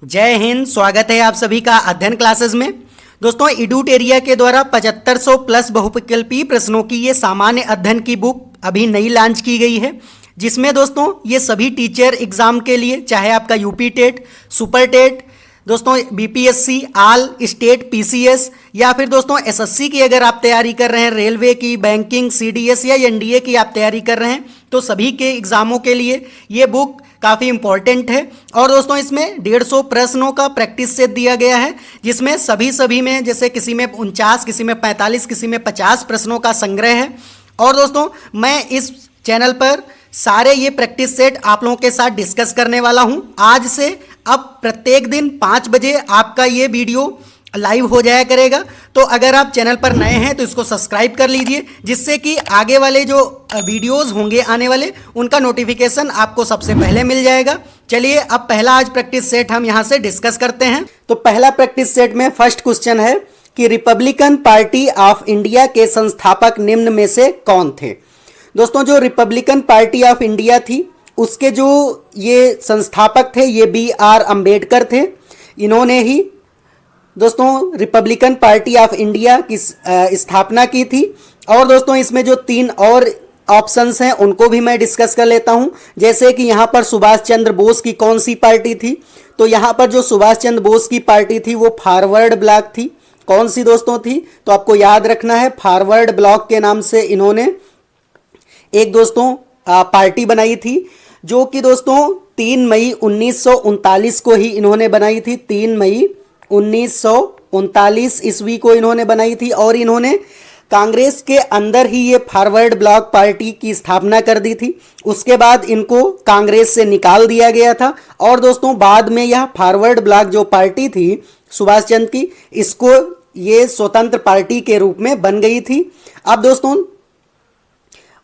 जय हिंद। स्वागत है आप सभी का अध्ययन क्लासेस में। दोस्तों, इडूटेरिया के द्वारा 7500 प्लस बहुविकल्पीय प्रश्नों की ये सामान्य अध्ययन की बुक अभी नई लॉन्च की गई है, जिसमें दोस्तों ये सभी टीचर एग्जाम के लिए, चाहे आपका यूपी टेट, सुपर टेट, दोस्तों बीपीएससी, आल, स्टेट, पीसीएस या फिर दोस्तों एसएससी की अगर आप तैयारी कर रहे हैं, रेलवे की, बैंकिंग, सीडीएस या एनडीए की आप तैयारी कर रहे हैं, तो सभी के एग्जामों के लिए ये बुक काफ़ी इंपॉर्टेंट है। और दोस्तों इसमें 150 प्रश्नों का प्रैक्टिस सेट दिया गया है, जिसमें सभी में जैसे किसी में 49, किसी में 45, किसी में 50 प्रश्नों का संग्रह है। और दोस्तों मैं इस चैनल पर सारे ये प्रैक्टिस सेट आप लोगों के साथ डिस्कस करने वाला हूं। आज से अब प्रत्येक दिन 5 बजे आपका ये वीडियो लाइव हो जाया करेगा। तो अगर आप चैनल पर नए हैं तो इसको सब्सक्राइब कर लीजिए, जिससे कि आगे वाले जो वीडियोस होंगे आने वाले, उनका नोटिफिकेशन आपको सबसे पहले मिल जाएगा। चलिए अब पहला आज प्रैक्टिस सेट हम यहाँ से डिस्कस करते हैं। तो पहला प्रैक्टिस सेट में फर्स्ट क्वेश्चन है कि रिपब्लिकन पार्टी ऑफ इंडिया के संस्थापक निम्न में से कौन थे। दोस्तों, जो रिपब्लिकन पार्टी ऑफ इंडिया थी उसके जो ये संस्थापक थे ये B.R. अम्बेडकर थे। इन्होंने ही दोस्तों रिपब्लिकन पार्टी ऑफ इंडिया की स्थापना की थी। और दोस्तों इसमें जो 3 और ऑप्शंस हैं उनको भी मैं डिस्कस कर लेता हूं। जैसे कि यहाँ पर सुभाष चंद्र बोस की कौन सी पार्टी थी, तो यहाँ पर जो सुभाष चंद्र बोस की पार्टी थी वो फॉरवर्ड ब्लॉक थी। कौन सी दोस्तों थी, तो आपको याद रखना है फॉरवर्ड ब्लॉक के नाम से इन्होंने एक दोस्तों पार्टी बनाई थी, जो कि दोस्तों 3 मई 1939 को ही इन्होंने बनाई थी। 3 मई 1939 ईस्वी को इन्होंने बनाई थी। और इन्होंने कांग्रेस के अंदर ही ये फॉरवर्ड ब्लॉक पार्टी की स्थापना कर दी थी। उसके बाद इनको कांग्रेस से निकाल दिया गया था। और दोस्तों बाद में यह फॉरवर्ड ब्लॉक जो पार्टी थी सुभाष चंद्र की, इसको ये स्वतंत्र पार्टी के रूप में बन गई थी। अब दोस्तों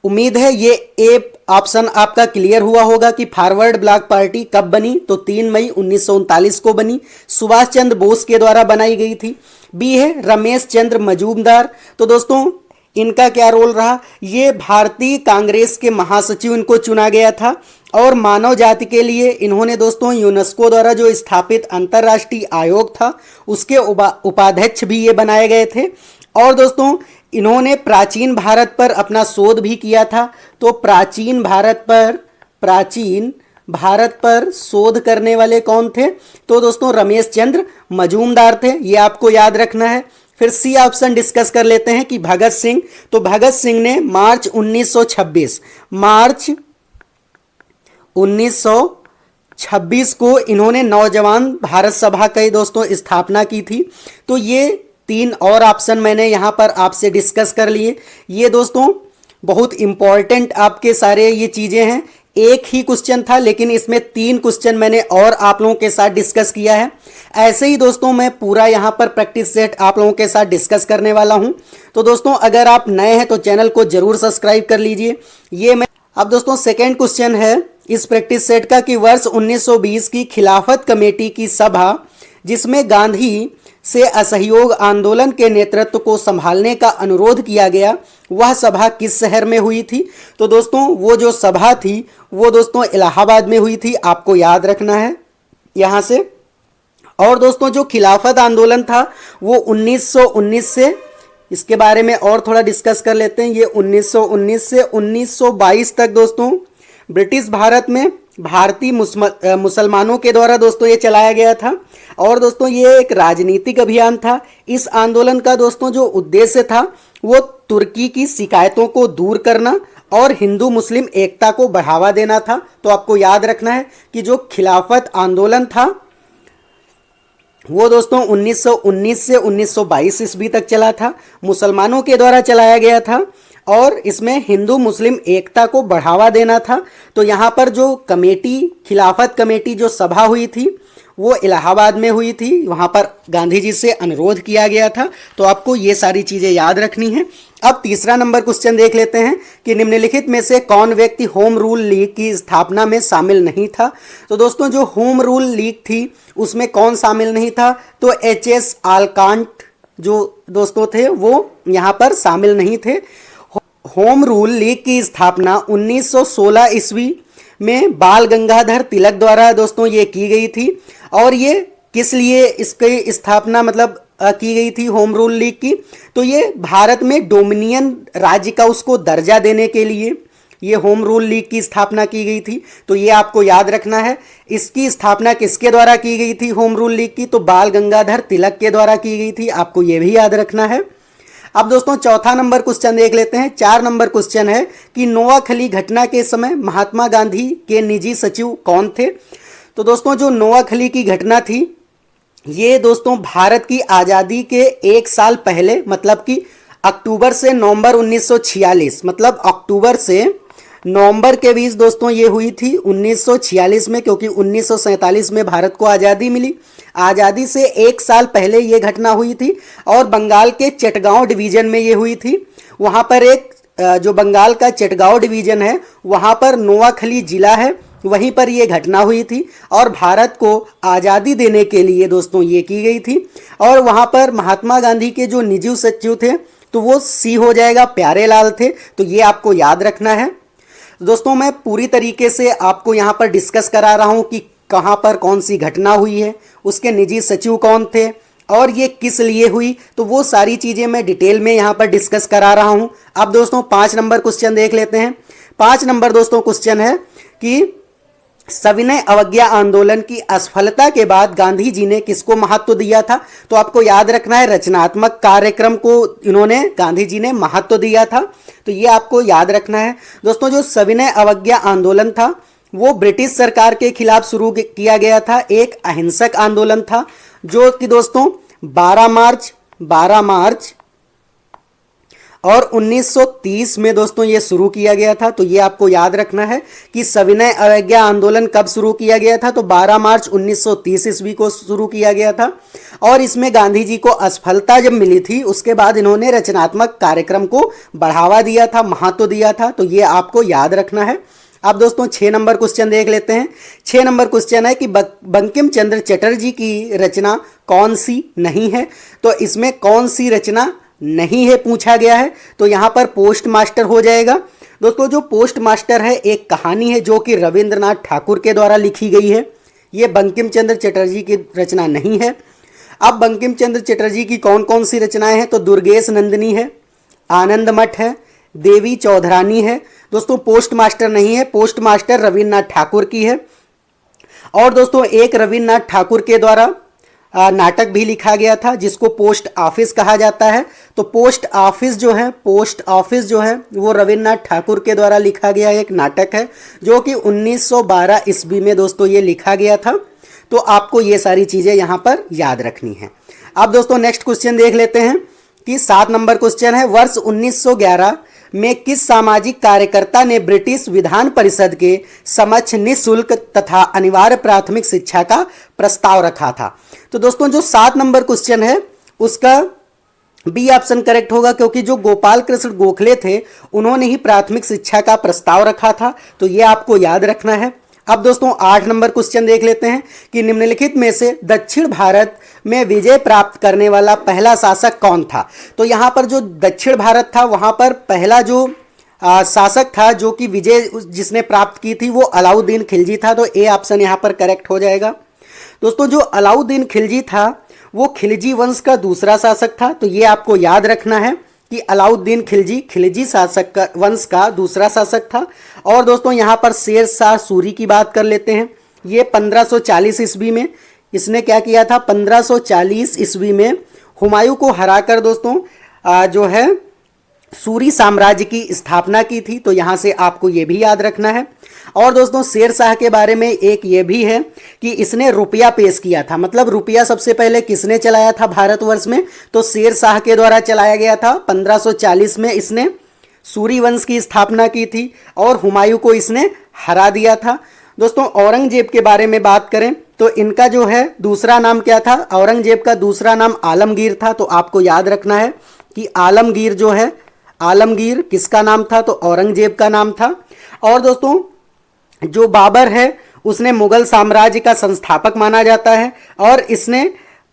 उम्मीद है ये ए ऑप्शन आपका क्लियर हुआ होगा कि फॉरवर्ड ब्लॉक पार्टी कब बनी, तो 3 मई 1939 को बनी, सुभाष चंद्र बोस के द्वारा बनाई गई थी। बी है रमेश चंद्र मजूमदार। तो दोस्तों इनका क्या रोल रहा, ये भारतीय कांग्रेस के महासचिव इनको चुना गया था। और मानव जाति के लिए इन्होंने दोस्तों यूनेस्को द्वारा जो स्थापित अंतर्राष्ट्रीय आयोग था उसके उपाध्यक्ष भी ये बनाए गए थे। और दोस्तों इन्होंने प्राचीन भारत पर अपना शोध भी किया था। तो प्राचीन भारत पर शोध करने वाले कौन थे, तो दोस्तों रमेश चंद्र मजूमदार थे, ये आपको याद रखना है। फिर सी ऑप्शन डिस्कस कर लेते हैं कि भगत सिंह। तो भगत सिंह ने मार्च 1926 को इन्होंने नौजवान भारत सभा की दोस्तों स्थापना की थी। तो ये 3 और ऑप्शन मैंने यहाँ पर आपसे डिस्कस कर लिए। ये दोस्तों बहुत इंपॉर्टेंट आपके सारे ये चीज़ें हैं। एक ही क्वेश्चन था लेकिन इसमें 3 क्वेश्चन मैंने और आप लोगों के साथ डिस्कस किया है। ऐसे ही दोस्तों मैं पूरा यहाँ पर प्रैक्टिस सेट आप लोगों के साथ डिस्कस करने वाला हूँ। तो दोस्तों अगर आप नए हैं तो चैनल को जरूर सब्सक्राइब कर लीजिए। ये मैं अब दोस्तों सेकेंड क्वेश्चन है इस प्रैक्टिस सेट का कि वर्ष 1920 की खिलाफत कमेटी की सभा, जिसमें गांधी से असहयोग आंदोलन के नेतृत्व को संभालने का अनुरोध किया गया, वह सभा किस शहर में हुई थी। तो दोस्तों वो जो सभा थी वो दोस्तों इलाहाबाद में हुई थी, आपको याद रखना है यहाँ से। और दोस्तों जो खिलाफत आंदोलन था वो 1919 से, इसके बारे में और थोड़ा डिस्कस कर लेते हैं। ये 1919 से 1922 तक दोस्तों ब्रिटिश भारत में भारतीय मुसलमानों के द्वारा दोस्तों ये चलाया गया था। और दोस्तों ये एक राजनीतिक अभियान था। इस आंदोलन का दोस्तों जो उद्देश्य था वो तुर्की की शिकायतों को दूर करना और हिंदू मुस्लिम एकता को बढ़ावा देना था। तो आपको याद रखना है कि जो खिलाफत आंदोलन था वो दोस्तों 1919 से 1922 ईस्वी तक चला था, मुसलमानों के द्वारा चलाया गया था और इसमें हिंदू मुस्लिम एकता को बढ़ावा देना था। तो यहाँ पर जो कमेटी, खिलाफत कमेटी जो सभा हुई थी वो इलाहाबाद में हुई थी, वहाँ पर गांधी जी से अनुरोध किया गया था। तो आपको ये सारी चीज़ें याद रखनी है। अब तीसरा नंबर क्वेश्चन देख लेते हैं कि निम्नलिखित में से कौन व्यक्ति होम रूल लीग की स्थापना में शामिल नहीं था। तो दोस्तों जो होम रूल लीग थी उसमें कौन शामिल नहीं था, तो H.S. आलकांट जो दोस्तों थे वो यहाँ पर शामिल नहीं थे। होम रूल लीग की स्थापना 1916 ईस्वी में बाल गंगाधर तिलक द्वारा दोस्तों ये की गई थी। और ये किस लिए इसकी स्थापना मतलब की गई थी होम रूल लीग की, तो ये भारत में डोमिनियन राज्य का उसको दर्जा देने के लिए ये होम रूल लीग की स्थापना की गई थी। तो ये आपको याद रखना है। इसकी स्थापना किसके द्वारा की गई थी होम रूल लीग की, तो बाल गंगाधर तिलक के द्वारा की गई थी। आपको ये भी याद रखना है। अब दोस्तों चौथा नंबर क्वेश्चन देख लेते हैं। 4 नंबर क्वेश्चन है कि नोआखली घटना के समय महात्मा गांधी के निजी सचिव कौन थे। तो दोस्तों जो नोआखली की घटना थी ये दोस्तों भारत की आज़ादी के 1 साल पहले मतलब कि अक्टूबर से नवंबर 1946 मतलब अक्टूबर से नवंबर के बीच दोस्तों ये हुई थी 1946 में, क्योंकि 1947 में भारत को आज़ादी मिली। आज़ादी से 1 साल पहले ये घटना हुई थी और बंगाल के चटगांव डिवीज़न में ये हुई थी। वहाँ पर एक जो बंगाल का चटगांव डिवीज़न है वहाँ पर नोआखली जिला है, वहीं पर ये घटना हुई थी और भारत को आज़ादी देने के लिए दोस्तों ये की गई थी। और वहाँ पर महात्मा गांधी के जो निजी सचिव थे तो वो सी हो जाएगा प्यारेलाल थे। तो ये आपको याद रखना है। दोस्तों मैं पूरी तरीके से आपको यहाँ पर डिस्कस करा रहा हूँ कि कहाँ पर कौन सी घटना हुई है, उसके निजी सचिव कौन थे और ये किस लिए हुई, तो वो सारी चीज़ें मैं डिटेल में यहाँ पर डिस्कस करा रहा हूँ। अब दोस्तों 5 नंबर क्वेश्चन देख लेते हैं। 5 नंबर दोस्तों क्वेश्चन है कि सविनय अवज्ञा आंदोलन की असफलता के बाद गांधी जी ने किसको महत्व दिया था। तो आपको याद रखना है रचनात्मक कार्यक्रम को इन्होंने गांधी जी ने महत्व दिया था। तो ये आपको याद रखना है। दोस्तों जो सविनय अवज्ञा आंदोलन था वो ब्रिटिश सरकार के खिलाफ शुरू किया गया था। एक अहिंसक आंदोलन था जो कि दोस्तों 12 मार्च और 1930 में दोस्तों ये शुरू किया गया था। तो ये आपको याद रखना है कि सविनय अवज्ञा आंदोलन कब शुरू किया गया था, तो 12 मार्च 1930 ईस्वी को शुरू किया गया था। और इसमें गांधी जी को असफलता जब मिली थी उसके बाद इन्होंने रचनात्मक कार्यक्रम को बढ़ावा दिया था, महत्व दिया था। तो ये आपको याद रखना है। अब दोस्तों 6 नंबर क्वेश्चन देख लेते हैं। 6 नंबर क्वेश्चन है कि बंकिम चंद्र चटर्जी की रचना कौन सी नहीं है। तो इसमें कौन सी रचना नहीं है पूछा गया है, तो यहाँ पर पोस्ट मास्टर हो जाएगा। दोस्तों जो पोस्ट मास्टर है एक कहानी है जो कि रविंद्रनाथ ठाकुर के द्वारा लिखी गई है। ये बंकिम चंद्र चटर्जी की रचना नहीं है। अब बंकिम चंद्र चटर्जी की कौन कौन सी रचनाएं हैं, तो दुर्गेश नंदिनी है, आनंद मठ है, देवी चौधरानी है। दोस्तों पोस्ट मास्टर नहीं है, पोस्ट मास्टर रविन्द्रनाथ ठाकुर की है। और दोस्तों एक रविन्द्रनाथ ठाकुर के द्वारा नाटक भी लिखा गया था जिसको पोस्ट ऑफिस कहा जाता है। तो पोस्ट ऑफिस जो है वो रविन्द्रनाथ ठाकुर के द्वारा लिखा गया एक नाटक है जो कि 1912 ईस्वी में दोस्तों ये लिखा गया था। तो आपको ये सारी चीज़ें यहाँ पर याद रखनी है। अब दोस्तों नेक्स्ट क्वेश्चन देख लेते हैं कि 7 नंबर क्वेश्चन है, वर्ष 1911 में किस सामाजिक कार्यकर्ता ने ब्रिटिश विधान परिषद के समक्ष निःशुल्क तथा अनिवार्य प्राथमिक शिक्षा का प्रस्ताव रखा था। तो दोस्तों जो 7 नंबर क्वेश्चन है उसका बी ऑप्शन करेक्ट होगा, क्योंकि जो गोपाल कृष्ण गोखले थे उन्होंने ही प्राथमिक शिक्षा का प्रस्ताव रखा था। तो ये आपको याद रखना है। अब दोस्तों 8 नंबर क्वेश्चन देख लेते हैं कि निम्नलिखित में से दक्षिण भारत में विजय प्राप्त करने वाला पहला शासक कौन था। तो यहाँ पर जो दक्षिण भारत था वहाँ पर पहला जो शासक था जो कि विजय जिसने प्राप्त की थी वो अलाउद्दीन खिलजी था। तो ए ऑप्शन यहाँ पर करेक्ट हो जाएगा। दोस्तों जो अलाउद्दीन खिलजी था वो खिलजी वंश का दूसरा शासक था। तो ये आपको याद रखना है कि अलाउद्दीन खिलजी शासक का वंश का दूसरा शासक था। और दोस्तों यहाँ पर शेर शाह सूरी की बात कर लेते हैं। ये 1540 ईस्वी में इसने क्या किया था, 1540 ईस्वी में हुमायूं को हराकर दोस्तों जो है सूरी साम्राज्य की स्थापना की थी। तो यहाँ से आपको ये भी याद रखना है। और दोस्तों शेर शाह के बारे में एक ये भी है कि इसने रुपया पेश किया था। मतलब रुपया सबसे पहले किसने चलाया था भारतवर्ष में, तो शेर शाह के द्वारा चलाया गया था। 1540 में इसने सूरी वंश की स्थापना की थी और हुमायूं को इसने हरा दिया था। दोस्तों औरंगजेब के बारे में बात करें तो इनका जो है दूसरा नाम क्या था, औरंगजेब का दूसरा नाम आलमगीर था। तो आपको याद रखना है कि आलमगीर जो है, आलमगीर किसका नाम था, तो औरंगजेब का नाम था। और दोस्तों जो बाबर है उसने मुगल साम्राज्य का संस्थापक माना जाता है और इसने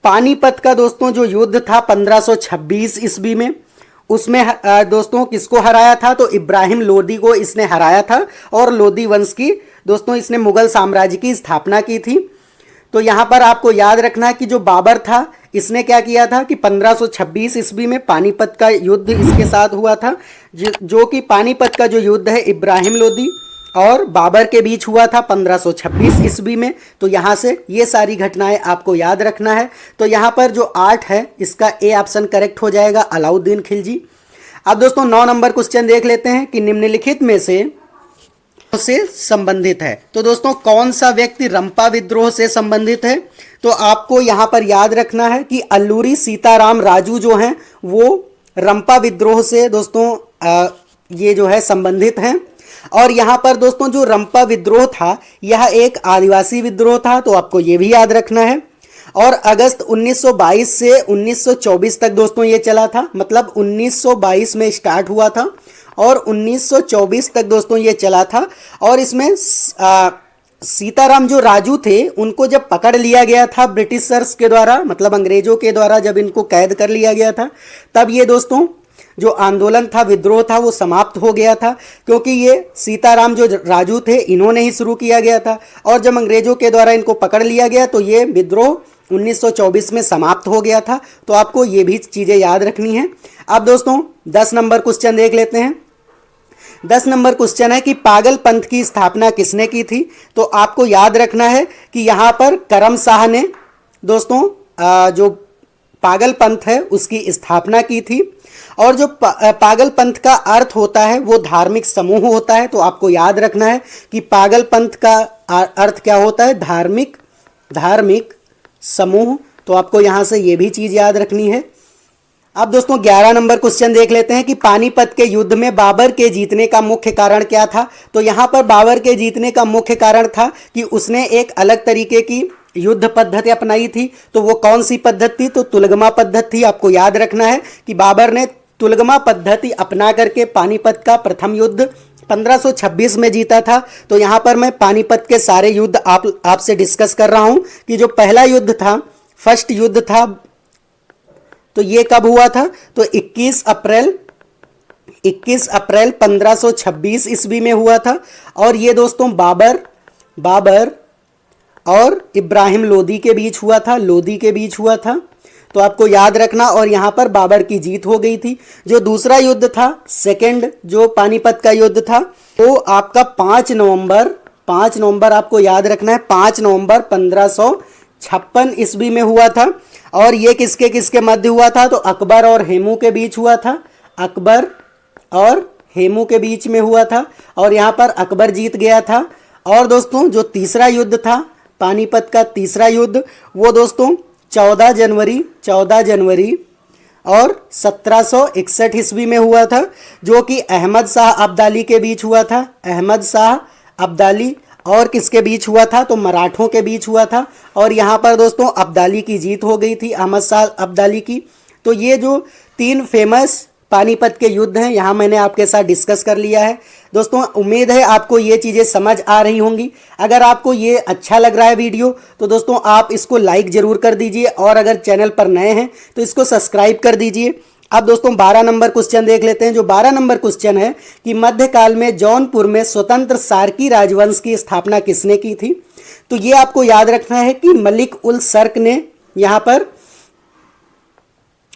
पानीपत का दोस्तों जो युद्ध था 1526 ईस्वी में उसमें दोस्तों किसको हराया था, तो इब्राहिम लोदी को इसने हराया था और लोदी वंश की दोस्तों इसने मुगल साम्राज्य की स्थापना की थी। तो यहाँ पर आपको याद रखना है कि जो बाबर था इसने क्या किया था कि 1526 ईस्वी में पानीपत का युद्ध इसके साथ हुआ था, जो कि पानीपत का जो युद्ध है इब्राहिम लोदी और बाबर के बीच हुआ था 1526 ईस्वी में। तो यहाँ से ये सारी घटनाएं आपको याद रखना है। तो यहाँ पर जो 8 है इसका ए ऑप्शन करेक्ट हो जाएगा, अलाउद्दीन खिलजी। अब दोस्तों 9 नंबर क्वेश्चन देख लेते हैं कि निम्नलिखित में से संबंधित है। तो दोस्तों कौन सा व्यक्ति रंपा विद्रोह से संबंधित है? तो आपको यहाँ पर याद रखना है कि अल्लूरी सीताराम राजू जो हैं वो रंपा विद्रोह से दोस्तों ये जो है संबंधित हैं। और यहाँ पर दोस्तों जो रंपा विद्रोह था यह एक आदिवासी विद्रोह था, तो आपको ये भी याद रखना है। और अगस्त 1922 से 1924 तक दोस्तों ये चला था, मतलब 1922 में स्टार्ट हुआ था और 1924 तक दोस्तों ये चला था। और इसमें सीताराम जो राजू थे उनको जब पकड़ लिया गया था ब्रिटिशर्स के द्वारा, मतलब अंग्रेजों के द्वारा जब इनको कैद कर लिया गया था, तब ये दोस्तों जो आंदोलन था, विद्रोह था, वो समाप्त हो गया था, क्योंकि ये सीताराम जो राजू थे इन्होंने ही शुरू किया गया था। और जब अंग्रेजों के द्वारा इनको पकड़ लिया गया तो ये विद्रोह 1924 में समाप्त हो गया था। तो आपको ये भी चीज़ें याद रखनी है। अब दोस्तों 10 नंबर क्वेश्चन देख लेते हैं। 10 नंबर क्वेश्चन है कि पागल पंथ की स्थापना किसने की थी? तो आपको याद रखना है कि यहाँ पर करम शाह ने दोस्तों जो पागल पंथ है उसकी स्थापना की थी। और जो पागल पंथ का अर्थ होता है वो धार्मिक समूह होता है। तो आपको याद रखना है कि पागल पंथ का अर्थ क्या होता है? धार्मिक समूह। तो आपको यहाँ से ये भी चीज़ याद रखनी है। अब दोस्तों 11 नंबर क्वेश्चन देख लेते हैं कि पानीपत के युद्ध में बाबर के जीतने का मुख्य कारण क्या था? तो यहाँ पर बाबर के जीतने का मुख्य कारण था कि उसने एक अलग तरीके की युद्ध पद्धति अपनाई थी। तो वो कौन सी पद्धति? तो तुलगमा पद्धति थी। आपको याद रखना है कि बाबर ने तुलगमा पद्धति अपना करके पानीपत का प्रथम युद्ध 1526 में जीता था। तो यहाँ पर मैं पानीपत के सारे युद्ध आपसे डिस्कस कर रहा हूँ कि जो पहला युद्ध था, फर्स्ट युद्ध था, तो ये कब हुआ था? तो 21 अप्रैल 1526 ईस्वी में हुआ था। और ये दोस्तों बाबर और इब्राहिम लोदी के बीच हुआ था, तो आपको याद रखना। और यहाँ पर बाबर की जीत हो गई थी। जो दूसरा युद्ध था, सेकंड जो पानीपत का युद्ध था, वो आपका 5 नवंबर आपको याद रखना है, 5 नवंबर 1556 ईस्वी में हुआ था। और ये किसके किसके मध्य हुआ था? तो अकबर और हेमू के बीच हुआ था, अकबर और हेमू के बीच में हुआ था। और यहाँ पर अकबर जीत गया था। और दोस्तों जो तीसरा युद्ध था, पानीपत का तीसरा युद्ध, वो दोस्तों 14 जनवरी और 1761 ईस्वी में हुआ था, जो कि अहमद शाह अब्दाली के बीच हुआ था। अहमद शाह अब्दाली और किसके बीच हुआ था? तो मराठों के बीच हुआ था। और यहाँ पर दोस्तों अब्दाली की जीत हो गई थी, अहमद शाह अब्दाली की। तो ये जो 3 फेमस पानीपत के युद्ध हैं यहाँ मैंने आपके साथ डिस्कस कर लिया है। दोस्तों उम्मीद है आपको ये चीज़ें समझ आ रही होंगी। अगर आपको ये अच्छा लग रहा है वीडियो तो दोस्तों आप इसको लाइक ज़रूर कर दीजिए, और अगर चैनल पर नए हैं तो इसको सब्सक्राइब कर दीजिए। अब दोस्तों 12 नंबर क्वेश्चन देख लेते हैं। जो 12 नंबर क्वेश्चन है कि मध्यकाल में जौनपुर में स्वतंत्र सार्की राजवंश की स्थापना किसने की थी? तो ये आपको याद रखना है कि मलिक उल सर्क ने यहाँ पर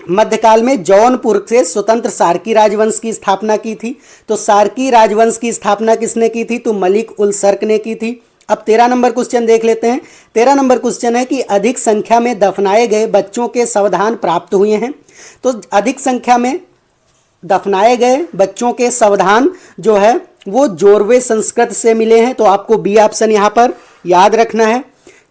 मध्यकाल में जौनपुर से स्वतंत्र सार्की राजवंश की स्थापना की थी। तो सार्की राजवंश की स्थापना किसने की थी? तो मलिक उल सर्क ने की थी। अब 13 नंबर क्वेश्चन देख लेते हैं। 13 नंबर क्वेश्चन है कि अधिक संख्या में दफनाए गए बच्चों के सावधान प्राप्त हुए हैं। तो अधिक संख्या में दफनाए गए बच्चों के सावधान जो है वो जोरवे संस्कृत से मिले हैं। तो आपको बी ऑप्शन यहाँ पर याद रखना है।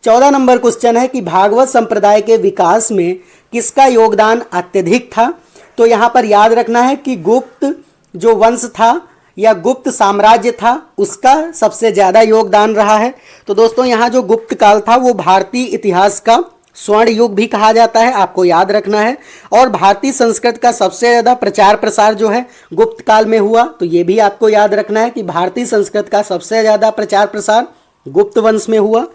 14 नंबर क्वेश्चन है कि भागवत संप्रदाय के विकास में किसका योगदान अत्यधिक था? तो यहाँ पर याद रखना है कि गुप्त जो वंश था या गुप्त साम्राज्य था उसका सबसे ज़्यादा योगदान रहा है। तो दोस्तों यहाँ जो गुप्त काल था वो भारतीय इतिहास का स्वर्ण युग भी कहा जाता है, आपको याद रखना है। और भारतीय संस्कृत का सबसे ज़्यादा प्रचार प्रसार जो है गुप्त काल में हुआ। तो ये भी आपको याद रखना है कि भारतीय संस्कृत का सबसे ज़्यादा प्रचार प्रसार गुप्त वंश में हुआ।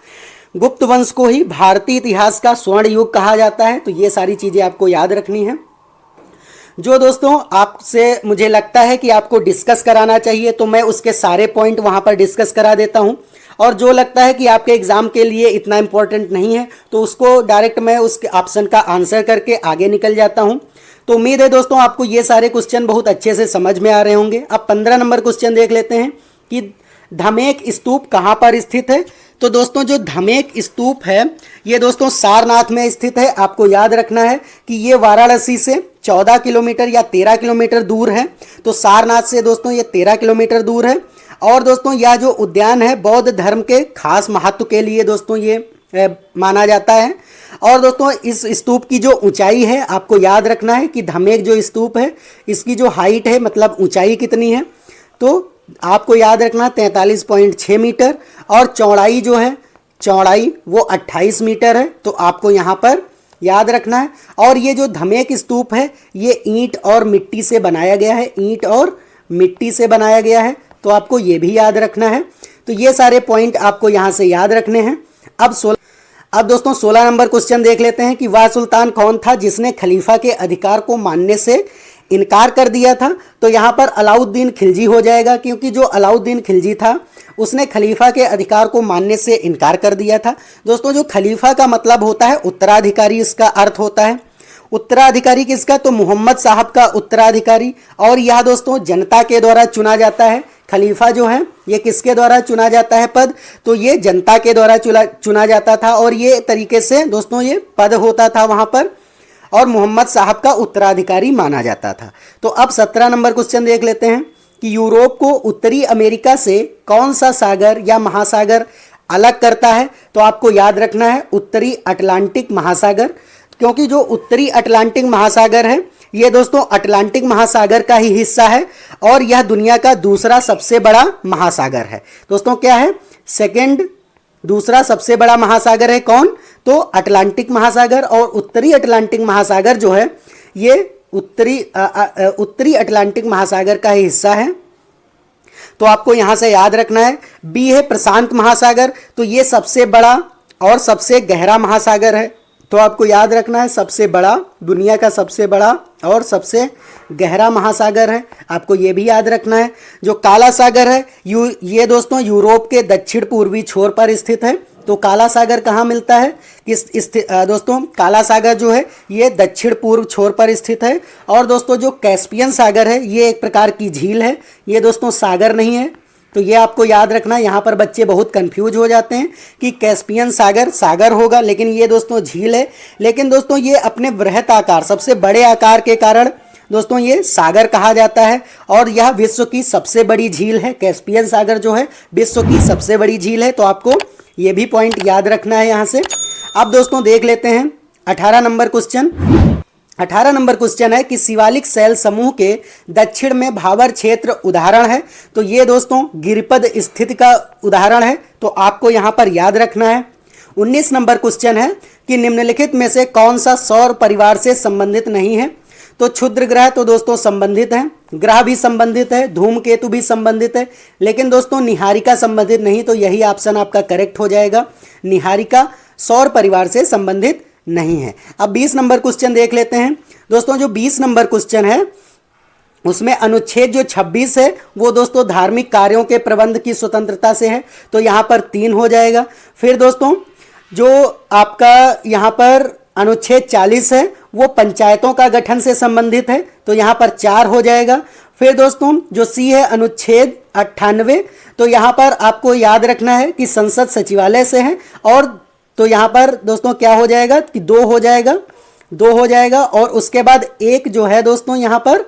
गुप्त वंश को ही भारतीय इतिहास का स्वर्ण युग कहा जाता है। तो ये सारी चीज़ें आपको याद रखनी है। जो दोस्तों आपसे मुझे लगता है कि आपको डिस्कस कराना चाहिए तो मैं उसके सारे पॉइंट वहाँ पर डिस्कस करा देता हूँ। और जो लगता है कि आपके एग्ज़ाम के लिए इतना इम्पोर्टेंट नहीं है तो उसको डायरेक्ट मैं उस ऑप्शन का आंसर करके आगे निकल जाता हूँ। तो उम्मीद है दोस्तों आपको ये सारे क्वेश्चन बहुत अच्छे से समझ में आ रहे होंगे। अब 15 नंबर क्वेश्चन देख लेते हैं कि धमेक स्तूप कहाँ पर स्थित है। तो दोस्तों जो धमेक स्तूप है ये दोस्तों सारनाथ में स्थित है। आपको याद रखना है कि ये वाराणसी से 14 किलोमीटर या 13 किलोमीटर दूर है। तो सारनाथ से दोस्तों ये 13 किलोमीटर दूर है। और दोस्तों यह जो उद्यान है बौद्ध धर्म के खास महत्व के लिए दोस्तों ये माना जाता है। और दोस्तों इस स्तूप की जो ऊंचाई है आपको याद रखना है कि धमेक जो स्तूप है इसकी जो हाइट है मतलब ऊंचाई कितनी है, तो आपको याद रखना 43.6 मीटर और चौड़ाई जो है चौड़ाई वो 28 मीटर है। तो आपको यहाँ पर याद रखना है। और ये जो धमेक स्तूप है ये ईंट और मिट्टी से बनाया गया है, ईंट और मिट्टी से बनाया गया है। तो आपको ये भी याद रखना है। तो ये सारे पॉइंट आपको यहाँ से याद रखने हैं। अब दोस्तों 16 नंबर क्वेश्चन देख लेते हैं कि वह सुल्तान कौन था जिसने खलीफा के अधिकार को मानने से इनकार कर दिया था। तो यहाँ पर अलाउद्दीन खिलजी हो जाएगा, क्योंकि जो अलाउद्दीन खिलजी था उसने खलीफा के अधिकार को मानने से इनकार कर दिया था। दोस्तों जो खलीफा का मतलब होता है उत्तराधिकारी, इसका अर्थ होता है उत्तराधिकारी किसका, तो मोहम्मद साहब का उत्तराधिकारी। और यह दोस्तों जनता के द्वारा चुना जाता है। खलीफा जो है ये किसके द्वारा चुना जाता है पद, तो ये जनता के द्वारा चुना जाता था। और ये तरीके से दोस्तों ये पद होता था वहाँ पर, और मोहम्मद साहब का उत्तराधिकारी माना जाता था। तो अब 17 नंबर क्वेश्चन देख लेते हैं कि यूरोप को उत्तरी अमेरिका से कौन सा सागर या महासागर अलग करता है। तो आपको याद रखना है उत्तरी अटलांटिक महासागर, क्योंकि जो उत्तरी अटलांटिक महासागर है ये दोस्तों अटलांटिक महासागर का ही हिस्सा है और यह दुनिया का दूसरा सबसे बड़ा महासागर है। दोस्तों क्या है, दूसरा सबसे बड़ा महासागर है कौन, तो अटलांटिक महासागर। और उत्तरी अटलांटिक महासागर जो है ये उत्तरी अटलांटिक महासागर का ही हिस्सा है। तो आपको यहां से याद रखना है। बी है प्रशांत महासागर, तो ये सबसे बड़ा और सबसे गहरा महासागर है। तो आपको याद रखना है सबसे बड़ा, दुनिया का सबसे बड़ा और सबसे गहरा महासागर है, आपको ये भी याद रखना है। जो काला सागर है ये दोस्तों यूरोप के दक्षिण पूर्वी छोर पर स्थित है। तो काला सागर कहाँ मिलता है, दोस्तों काला सागर जो है ये दक्षिण पूर्व छोर पर स्थित है। और दोस्तों जो कैस्पियन सागर है ये एक प्रकार की झील है, ये दोस्तों सागर नहीं है। तो ये आपको याद रखना, यहाँ पर बच्चे बहुत कंफ्यूज हो जाते हैं कि कैस्पियन सागर सागर होगा लेकिन ये दोस्तों झील है। लेकिन दोस्तों ये अपने बृहत आकार, सबसे बड़े आकार के कारण दोस्तों ये सागर कहा जाता है। और यह विश्व की सबसे बड़ी झील है। कैस्पियन सागर जो है विश्व की सबसे बड़ी झील है। तो आपको ये भी पॉइंट याद रखना है यहाँ से। अब दोस्तों देख लेते हैं 18 नंबर क्वेश्चन। 18 नंबर क्वेश्चन है कि शिवालिक शैल समूह के दक्षिण में भाबर क्षेत्र उदाहरण है। तो ये दोस्तों गिरिपद स्थिति का उदाहरण है। तो आपको यहाँ पर याद रखना है। 19 नंबर क्वेश्चन है कि निम्नलिखित में से कौन सा सौर परिवार से संबंधित नहीं है। तो क्षुद्र ग्रह तो दोस्तों संबंधित है, ग्रह भी संबंधित है, धूमकेतु भी संबंधित है, लेकिन दोस्तों निहारिका संबंधित नहीं। तो यही ऑप्शन आपका करेक्ट हो जाएगा, निहारिका सौर परिवार से संबंधित नहीं है। अब 20 नंबर क्वेश्चन देख लेते हैं। दोस्तों जो 20 नंबर क्वेश्चन है उसमें अनुच्छेद जो 26 है वो दोस्तों धार्मिक कार्यों के प्रबंध की स्वतंत्रता से है। तो यहाँ पर 3 हो जाएगा। फिर दोस्तों जो आपका यहाँ पर अनुच्छेद 40 है वो पंचायतों का गठन से संबंधित है। तो यहाँ पर 4 हो जाएगा। फिर दोस्तों जो सी है अनुच्छेद 98, तो यहाँ पर आपको याद रखना है कि संसद सचिवालय से है। और तो यहाँ पर दोस्तों क्या हो जाएगा कि 2 हो जाएगा। और उसके बाद एक जो है दोस्तों यहाँ पर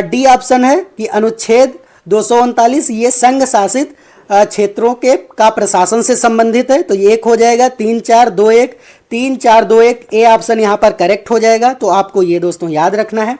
डी ऑप्शन है कि अनुच्छेद 239 ये संघ शासित क्षेत्रों के का प्रशासन से संबंधित है। तो ये 1 हो जाएगा। 3 4 2 1 3 4 2 1 ए ऑप्शन यहाँ पर करेक्ट हो जाएगा। तो आपको ये दोस्तों याद रखना है।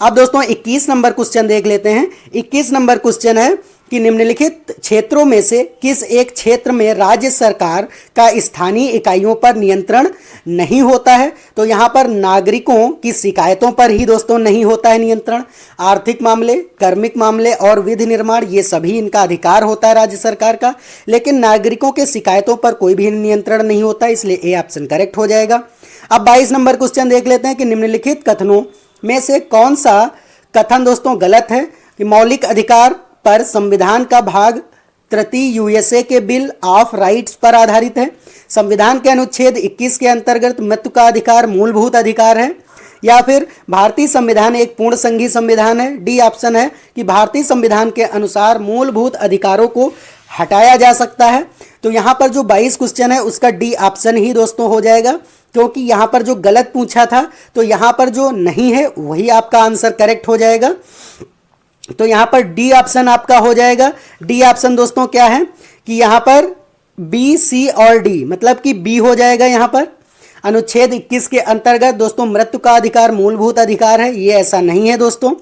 अब दोस्तों 21 नंबर क्वेश्चन देख लेते हैं। 21 नंबर क्वेश्चन है कि निम्नलिखित क्षेत्रों में से किस एक क्षेत्र में राज्य सरकार का स्थानीय इकाइयों पर नियंत्रण नहीं होता है। तो यहाँ पर नागरिकों की शिकायतों पर ही दोस्तों नहीं होता है नियंत्रण। आर्थिक मामले, कार्मिक मामले और विधि निर्माण ये सभी इनका अधिकार होता है राज्य सरकार का, लेकिन नागरिकों के शिकायतों पर कोई भी नियंत्रण नहीं होता, इसलिए ए ऑप्शन करेक्ट हो जाएगा। अब 22 नंबर क्वेश्चन देख लेते हैं कि निम्नलिखित कथनों में से कौन सा कथन दोस्तों गलत है कि मौलिक अधिकार पर संविधान का भाग तृतीय यूएसए के बिल ऑफ राइट्स पर आधारित है। संविधान के अनुच्छेद 21 के अंतर्गत मृत्यु का अधिकार मूलभूत अधिकार है। या फिर भारतीय संविधान एक पूर्ण संघीय संविधान है। डी ऑप्शन है कि भारतीय संविधान के अनुसार मूलभूत अधिकारों को हटाया जा सकता है। तो यहाँ पर जो 22 क्वेश्चन है उसका डी ऑप्शन ही दोस्तों हो जाएगा, क्योंकि यहाँ पर जो गलत पूछा था तो यहाँ पर जो नहीं है वही आपका आंसर करेक्ट हो जाएगा। तो यहाँ पर डी ऑप्शन आपका हो जाएगा। डी ऑप्शन दोस्तों क्या है कि यहाँ पर बी, सी और डी, मतलब कि बी हो जाएगा। यहाँ पर अनुच्छेद 21 के अंतर्गत दोस्तों मृत्यु का अधिकार मूलभूत अधिकार है, ये ऐसा नहीं है दोस्तों।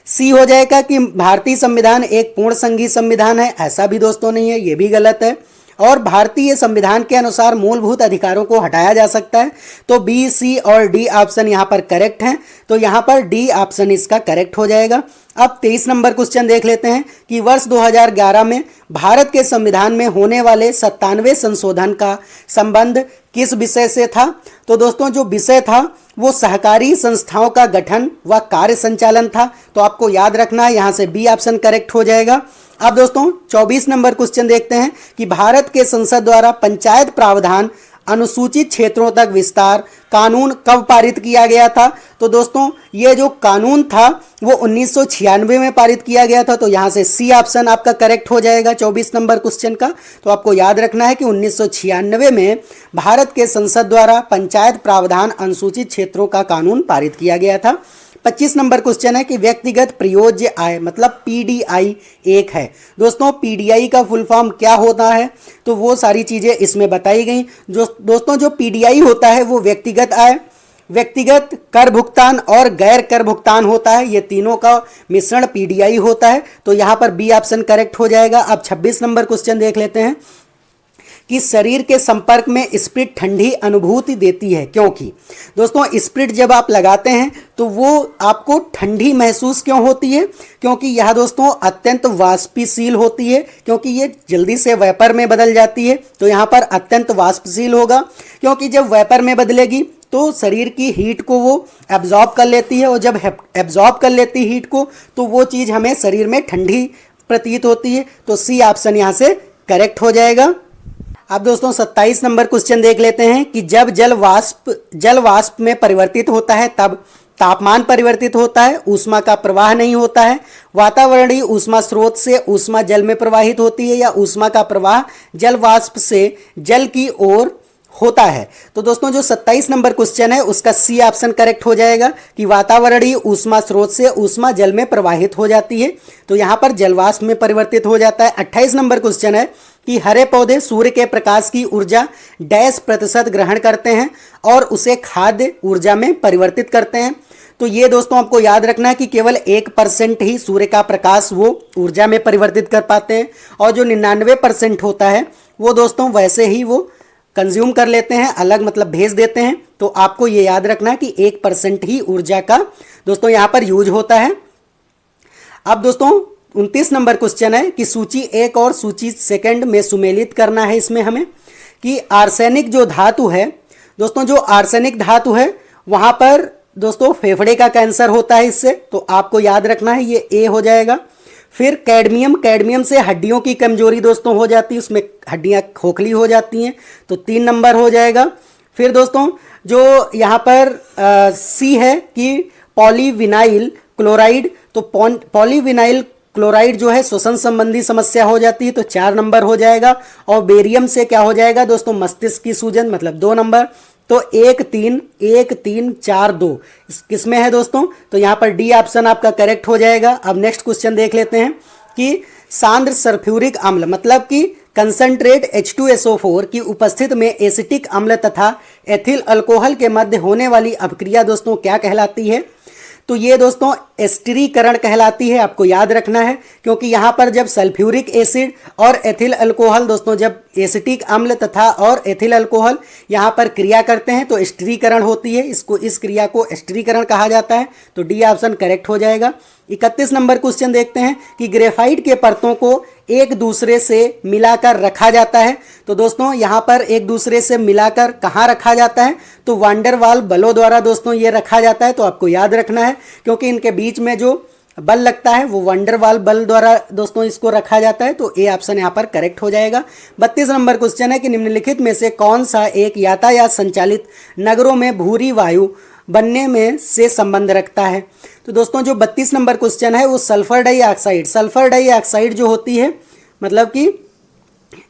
सी हो जाएगा कि भारतीय संविधान एक पूर्ण संघीय संविधान है, ऐसा भी दोस्तों नहीं है, ये भी गलत है। और भारतीय संविधान के अनुसार मूलभूत अधिकारों को हटाया जा सकता है। तो बी, सी और डी ऑप्शन यहाँ पर करेक्ट हैं। तो यहाँ पर डी ऑप्शन इसका करेक्ट हो जाएगा। अब 23 नंबर क्वेश्चन देख लेते हैं कि वर्ष 2011 में भारत के संविधान में होने वाले 97वें संशोधन का संबंध किस विषय से था। तो दोस्तों जो विषय था वो सहकारी संस्थाओं का गठन व कार्य संचालन था। तो आपको याद रखना है, यहाँ से बी ऑप्शन करेक्ट हो जाएगा। अब दोस्तों 24 नंबर क्वेश्चन देखते हैं कि भारत के संसद द्वारा पंचायत प्रावधान अनुसूचित क्षेत्रों तक विस्तार कानून कब पारित किया गया था। तो दोस्तों ये जो कानून था वो 1996 में पारित किया गया था। तो यहाँ से सी ऑप्शन आपका करेक्ट हो जाएगा 24 नंबर क्वेश्चन का। तो आपको याद रखना है कि 1996 में भारत के संसद द्वारा पंचायत प्रावधान अनुसूचित क्षेत्रों का कानून पारित किया गया था। 25 नंबर क्वेश्चन है कि व्यक्तिगत प्रयोज्य आय मतलब पीडीआई एक है। दोस्तों पीडीआई का फुल फॉर्म क्या होता है तो वो सारी चीज़ें इसमें बताई गई। दोस्तों जो पीडीआई होता है वो व्यक्तिगत आय, व्यक्तिगत कर भुगतान और गैर कर भुगतान होता है, ये तीनों का मिश्रण पीडीआई होता है। तो यहाँ पर बी ऑप्शन करेक्ट हो जाएगा। अब 26 नंबर क्वेश्चन देख लेते हैं कि शरीर के संपर्क में स्प्रिट ठंडी अनुभूति देती है क्योंकि। दोस्तों स्प्रिट जब आप लगाते हैं तो वो आपको ठंडी महसूस क्यों होती है, क्योंकि यह दोस्तों अत्यंत वाष्पशील होती है, क्योंकि ये जल्दी से वेपर में बदल जाती है। तो यहाँ पर अत्यंत वाष्पशील होगा, क्योंकि जब वेपर में बदलेगी तो शरीर की हीट को वो एब्जॉर्ब कर लेती है, और जब एब्जॉर्ब कर लेती है हीट को तो वो चीज़ हमें शरीर में ठंडी प्रतीत होती है। तो सी ऑप्शन यहाँ से करेक्ट हो जाएगा। अब दोस्तों 27 नंबर क्वेश्चन देख लेते हैं कि जब जल वाष्प में परिवर्तित होता है तब तापमान परिवर्तित होता है, ऊष्मा का प्रवाह नहीं होता है। वातावरणीय ऊष्मा स्रोत से ऊष्मा जल में प्रवाहित होती है या ऊष्मा का प्रवाह जल वाष्प से जल की ओर होता है। तो दोस्तों जो 27 नंबर क्वेश्चन है उसका सी ऑप्शन करेक्ट हो जाएगा कि वातावरणीय ऊष्मा स्रोत से ऊष्मा जल में प्रवाहित हो जाती है। तो यहाँ पर जलवाष्प में परिवर्तित हो जाता है। 28 नंबर क्वेश्चन है कि हरे पौधे सूर्य के प्रकाश की ऊर्जा %% ग्रहण करते हैं और उसे खाद्य ऊर्जा में परिवर्तित करते हैं। तो ये दोस्तों आपको याद रखना है कि केवल 1% ही सूर्य का प्रकाश वो ऊर्जा में परिवर्तित कर पाते हैं, और जो 99% होता है वो दोस्तों वैसे ही वो कंज्यूम कर लेते हैं, अलग मतलब भेज देते हैं। तो आपको ये याद रखना है कि 1% ही ऊर्जा का दोस्तों यहाँ पर यूज होता है। अब दोस्तों 29 नंबर क्वेश्चन है कि सूची 1 और सूची 2 में सुमेलित करना है इसमें हमें कि आर्सेनिक जो धातु है, दोस्तों जो आर्सेनिक धातु है वहाँ पर दोस्तों फेफड़े का कैंसर होता है इससे। तो आपको याद रखना है ये ए हो जाएगा। फिर कैडमियम से हड्डियों की कमजोरी दोस्तों हो जाती है, उसमें हड्डियां खोखली हो जाती हैं, तो 3 नंबर हो जाएगा। फिर दोस्तों जो यहाँ पर सी है कि पॉलीविनाइल क्लोराइड, तो पॉलीविनाइल क्लोराइड जो है श्वसन संबंधी समस्या हो जाती है, तो 4 नंबर हो जाएगा। और बेरियम से क्या हो जाएगा दोस्तों, मस्तिष्क की सूजन, मतलब 2 नंबर। तो 1 3 4 2 किसमें है दोस्तों, तो यहाँ पर डी ऑप्शन आपका करेक्ट हो जाएगा। अब नेक्स्ट क्वेश्चन देख लेते हैं कि सांद्र सल्फ्यूरिक अम्ल मतलब कि कंसंट्रेट H2SO4 की उपस्थिति में एसिटिक अम्ल तथा एथिल अल्कोहल के मध्य होने वाली अभिक्रिया दोस्तों क्या कहलाती है। तो ये दोस्तों एस्टरीकरण कहलाती है, आपको याद रखना है, क्योंकि यहाँ पर जब सल्फ्यूरिक एसिड और एथिल अल्कोहल दोस्तों जब एसिटिक अम्ल तथा और एथिल अल्कोहल यहाँ पर क्रिया करते हैं तो एस्टरीकरण होती है, इस क्रिया को एस्टरीकरण कहा जाता है। तो डी ऑप्शन करेक्ट हो जाएगा। 31 नंबर क्वेश्चन देखते हैं कि ग्रेफाइट के परतों को एक दूसरे से मिलाकर रखा जाता है। तो दोस्तों यहाँ पर एक दूसरे से मिलाकर कहाँ रखा जाता है, तो वांडर वाल बलों द्वारा दोस्तों ये रखा जाता है। तो आपको याद रखना है, क्योंकि इनके बीच में जो बल लगता है वो वंडरवाल बल द्वारा दोस्तों इसको रखा जाता है। तो ए ऑप्शन यहाँ पर करेक्ट हो जाएगा। 32 नंबर क्वेश्चन है कि निम्नलिखित में से कौन सा एक यातायात संचालित नगरों में भूरी वायु बनने में से संबंध रखता है। तो दोस्तों जो 32 नंबर क्वेश्चन है वो सल्फर डाइऑक्साइड जो होती है मतलब कि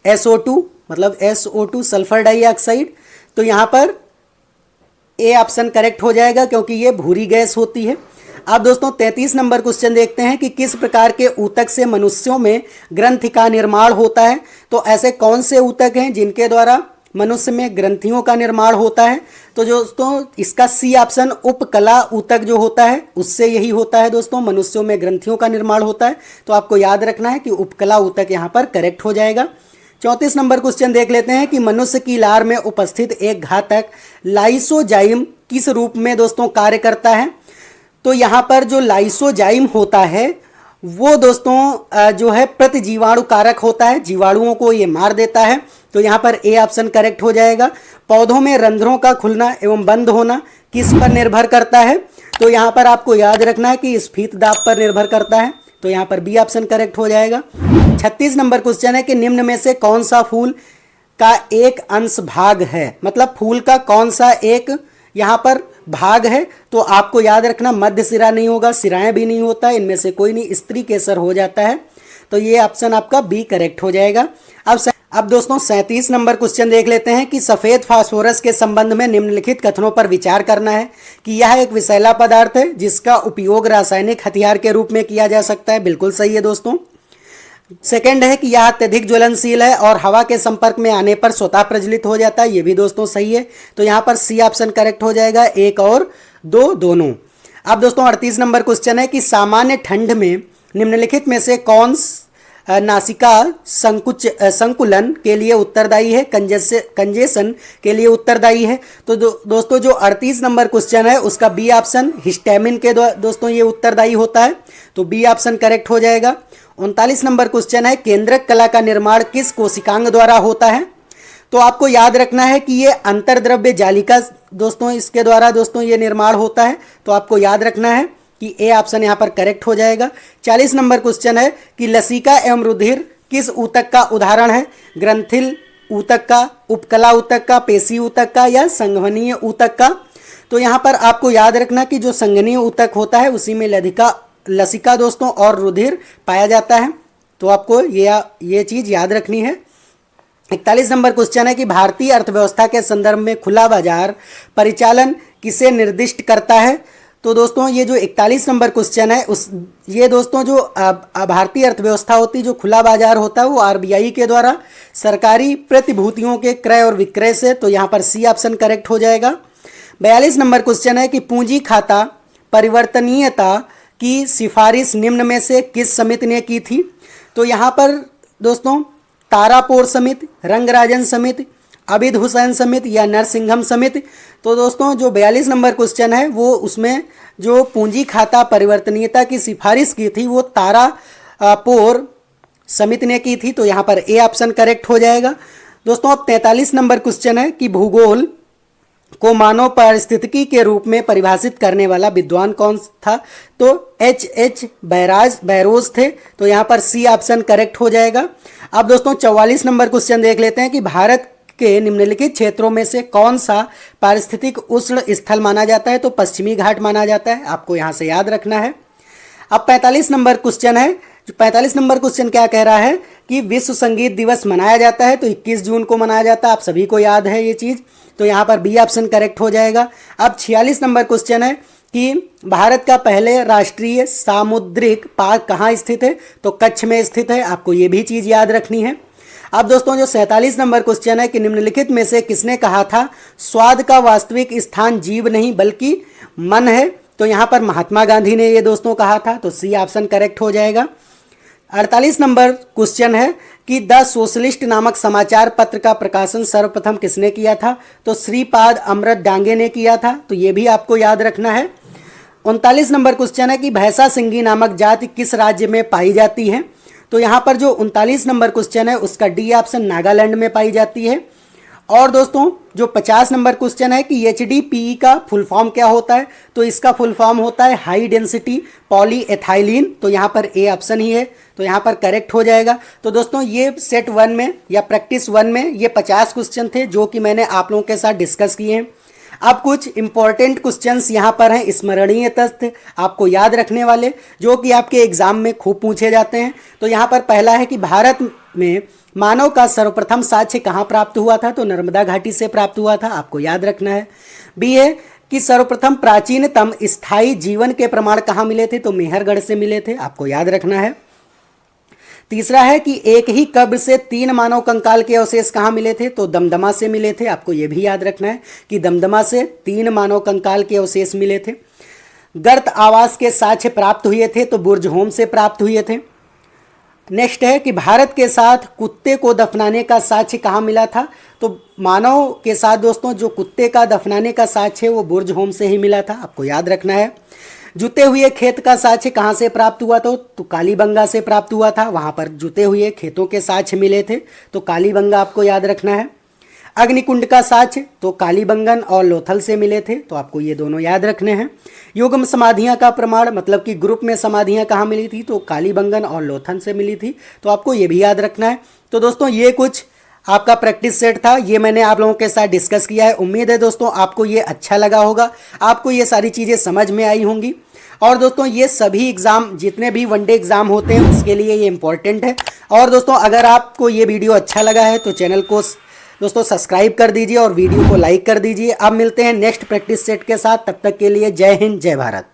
SO2 मतलब SO2 सल्फर डाइऑक्साइड। तो यहाँ पर ए ऑप्शन करेक्ट हो जाएगा क्योंकि ये भूरी गैस होती है। अब दोस्तों 33 नंबर क्वेश्चन देखते हैं कि किस प्रकार के ऊतक से मनुष्यों में ग्रंथि का निर्माण होता है। तो ऐसे कौन से ऊतक हैं जिनके द्वारा मनुष्य में ग्रंथियों का निर्माण होता है। तो दोस्तों इसका सी ऑप्शन उपकला ऊतक जो होता है उससे यही होता है दोस्तों, मनुष्यों में ग्रंथियों का निर्माण होता है। तो आपको याद रखना है कि उपकला ऊतक यहाँ पर करेक्ट हो जाएगा। 34 नंबर क्वेश्चन देख लेते हैं कि मनुष्य की लार में उपस्थित एक घातक लाइसोजाइम किस रूप में दोस्तों कार्य करता है। तो यहाँ पर जो लाइसोजाइम होता है वो दोस्तों जो है प्रतिजीवाणु कारक होता है, जीवाणुओं को ये मार देता है। तो यहाँ पर ए ऑप्शन करेक्ट हो जाएगा। पौधों में रंध्रों का खुलना एवं बंद होना किस पर निर्भर करता है। तो यहाँ पर आपको याद रखना है कि स्फीत दाब पर निर्भर करता है। तो यहाँ पर बी ऑप्शन करेक्ट हो जाएगा। 36 नंबर क्वेश्चन है कि निम्न में से कौन सा फूल का एक अंश भाग है, मतलब फूल का कौन सा एक यहाँ पर भाग है। तो आपको याद रखना मध्य सिरा नहीं होगा, सिराएं भी नहीं होता, इनमें से कोई नहीं, स्त्री केसर हो जाता है। तो ये ऑप्शन आपका बी करेक्ट हो जाएगा। अब दोस्तों 37 नंबर क्वेश्चन देख लेते हैं कि सफ़ेद फास्फोरस के संबंध में निम्नलिखित कथनों पर विचार करना है कि यह एक विषैला पदार्थ है जिसका उपयोग रासायनिक हथियार के रूप में किया जा सकता है। बिल्कुल सही है दोस्तों। सेकंड है कि यह अत्यधिक ज्वलनशील है और हवा के संपर्क में आने पर स्वतः प्रज्वलित हो जाता है। ये भी दोस्तों सही है। तो यहाँ पर सी ऑप्शन करेक्ट हो जाएगा, एक और दो दोनों। अब दोस्तों 38 नंबर क्वेश्चन है कि सामान्य ठंड में निम्नलिखित में से कौन नासिका संकुलन के लिए उत्तरदायी है, कंजेशन के लिए उत्तरदायी है। तो दोस्तों जो 38 नंबर क्वेश्चन है उसका बी ऑप्शन हिस्टामिन के दोस्तों ये उत्तरदायी होता है। तो बी ऑप्शन करेक्ट हो जाएगा। 39 नंबर क्वेश्चन है केंद्रक कला का निर्माण किस कोशिकांग द्वारा होता है। तो आपको याद रखना है कि ये अंतर्द्रव्य जालिका दोस्तों इसके द्वारा दोस्तों ये निर्माण होता है। तो आपको याद रखना है कि ए ऑप्शन यहाँ पर करेक्ट हो जाएगा। 40 नंबर क्वेश्चन है कि लसिका एवं रुधिर किस ऊतक का उदाहरण है, ग्रंथिल ऊतक का, उपकला ऊतक का, पेशी ऊतक का या संघवनीय ऊतक का। तो यहाँ पर आपको याद रखना कि जो संघनीय ऊतक होता है उसी में लसिका दोस्तों और रुधिर पाया जाता है। तो आपको ये चीज़ याद रखनी है। 41 नंबर क्वेश्चन है कि भारतीय अर्थव्यवस्था के संदर्भ में खुला बाजार परिचालन किसे निर्दिष्ट करता है। तो दोस्तों ये जो 41 नंबर क्वेश्चन है ये दोस्तों जो भारतीय अर्थव्यवस्था होती है, जो खुला बाजार होता है वो आरबीआई के द्वारा सरकारी प्रतिभूतियों के क्रय और विक्रय से। तो यहाँ पर सी ऑप्शन करेक्ट हो जाएगा। 42 नंबर क्वेश्चन है कि पूंजी खाता परिवर्तनीयता की सिफारिश निम्न में से किस समिति ने की थी। तो यहाँ पर दोस्तों तारापोर समिति, रंगराजन समिति, अबिद हुसैन समिति या नरसिंघम समिति। तो दोस्तों जो 42 नंबर क्वेश्चन है वो उसमें जो पूंजी खाता परिवर्तनीयता की सिफारिश की थी वो तारापोर समिति ने की थी। तो यहाँ पर ए ऑप्शन करेक्ट हो जाएगा। दोस्तों अब 43 नंबर क्वेश्चन है कि भूगोल को मानव पारिस्थितिकी के रूप में परिभाषित करने वाला विद्वान कौन था। तो H बैरोज थे। तो यहाँ पर सी ऑप्शन करेक्ट हो जाएगा। अब दोस्तों 44 नंबर क्वेश्चन देख लेते हैं कि भारत के निम्नलिखित क्षेत्रों में से कौन सा पारिस्थितिक उष्ण स्थल माना जाता है। तो पश्चिमी घाट माना जाता है। आपको यहाँ से याद रखना है। अब 45 नंबर क्वेश्चन है। 45 नंबर क्वेश्चन क्या कह रहा है कि विश्व संगीत दिवस मनाया जाता है। तो 21 जून को मनाया जाता है, आप सभी को याद है ये चीज़। तो यहाँ पर बी ऑप्शन करेक्ट हो जाएगा। अब 46 नंबर क्वेश्चन है कि भारत का पहले राष्ट्रीय सामुद्रिक पार्क कहाँ स्थित है। तो कच्छ में स्थित है। आपको ये भी चीज़ याद रखनी है। अब दोस्तों जो 47 नंबर क्वेश्चन है कि निम्नलिखित में से किसने कहा था स्वाद का वास्तविक स्थान जीव नहीं बल्कि मन है। तो यहाँ पर महात्मा गांधी ने ये दोस्तों कहा था। तो सी ऑप्शन करेक्ट हो जाएगा। 48 नंबर क्वेश्चन है कि द सोशलिस्ट नामक समाचार पत्र का प्रकाशन सर्वप्रथम किसने किया था। तो श्रीपाद अमृत डांगे ने किया था। तो ये भी आपको याद रखना है। 39 नंबर क्वेश्चन है कि भैंसा सिंगी नामक जाति किस राज्य में पाई जाती है। तो यहाँ पर जो 39 नंबर क्वेश्चन है उसका डी ऑप्शन नागालैंड में पाई जाती है। और दोस्तों जो 50 नंबर क्वेश्चन है कि HDPE का फुल फॉर्म क्या होता है, तो इसका फुल फॉर्म होता है हाई डेंसिटी पॉलीएथाइलिन। तो यहाँ पर ए ऑप्शन ही है, तो यहाँ पर करेक्ट हो जाएगा। तो दोस्तों ये सेट 1 में या प्रैक्टिस 1 में ये 50 क्वेश्चन थे जो कि मैंने आप लोगों के साथ डिस्कस किए हैं। अब कुछ इंपॉर्टेंट क्वेश्चंस यहाँ पर हैं, स्मरणीय तथ्य आपको याद रखने वाले, जो कि आपके एग्जाम में खूब पूछे जाते हैं। तो यहाँ पर पहला है कि भारत में मानव का सर्वप्रथम साक्ष्य कहाँ प्राप्त हुआ था, तो नर्मदा घाटी से प्राप्त हुआ था, आपको याद रखना है। बी है कि सर्वप्रथम प्राचीनतम स्थायी जीवन के प्रमाण कहाँ मिले थे, तो मेहरगढ़ से मिले थे, आपको याद रखना है। तीसरा है कि एक ही कब्र से 3 मानव कंकाल के अवशेष कहाँ मिले थे, तो दमदमा से मिले थे, आपको ये भी याद रखना है कि दमदमा से 3 मानव कंकाल के अवशेष मिले थे। गर्त आवास के साक्ष्य प्राप्त हुए थे, तो बुर्जहोम से प्राप्त हुए थे। नेक्स्ट है कि भारत के साथ कुत्ते को दफनाने का साक्ष्य कहाँ मिला था, तो मानव के साथ दोस्तों जो कुत्ते का दफनाने का साक्ष्य है वो बुर्जहोम से ही मिला था, आपको याद रखना है। जुते हुए खेत का साक्ष्य कहाँ से प्राप्त हुआ था, तो कालीबंगा से प्राप्त हुआ था, वहाँ पर जुते हुए खेतों के साक्ष्य मिले थे, तो कालीबंगा आपको याद रखना है। अग्निकुंड का साक्ष्य तो कालीबंगन और लोथल से मिले थे, तो आपको ये दोनों याद रखने हैं। युग्म समाधियां का प्रमाण मतलब कि ग्रुप में समाधियां कहाँ मिली थी, तो कालीबंगन और लोथल से मिली थी, तो आपको ये भी याद रखना है। तो दोस्तों ये कुछ आपका प्रैक्टिस सेट था, ये मैंने आप लोगों के साथ डिस्कस किया है। उम्मीद है दोस्तों आपको ये अच्छा लगा होगा, आपको ये सारी चीज़ें समझ में आई होंगी। और दोस्तों ये सभी एग्ज़ाम जितने भी वनडे एग्ज़ाम होते हैं उसके लिए ये इंपॉर्टेंट है। और दोस्तों अगर आपको ये वीडियो अच्छा लगा है तो चैनल को दोस्तों सब्सक्राइब कर दीजिए और वीडियो को लाइक कर दीजिए। अब मिलते हैं नेक्स्ट प्रैक्टिस सेट के साथ, तब तक के लिए जय हिंद जय भारत।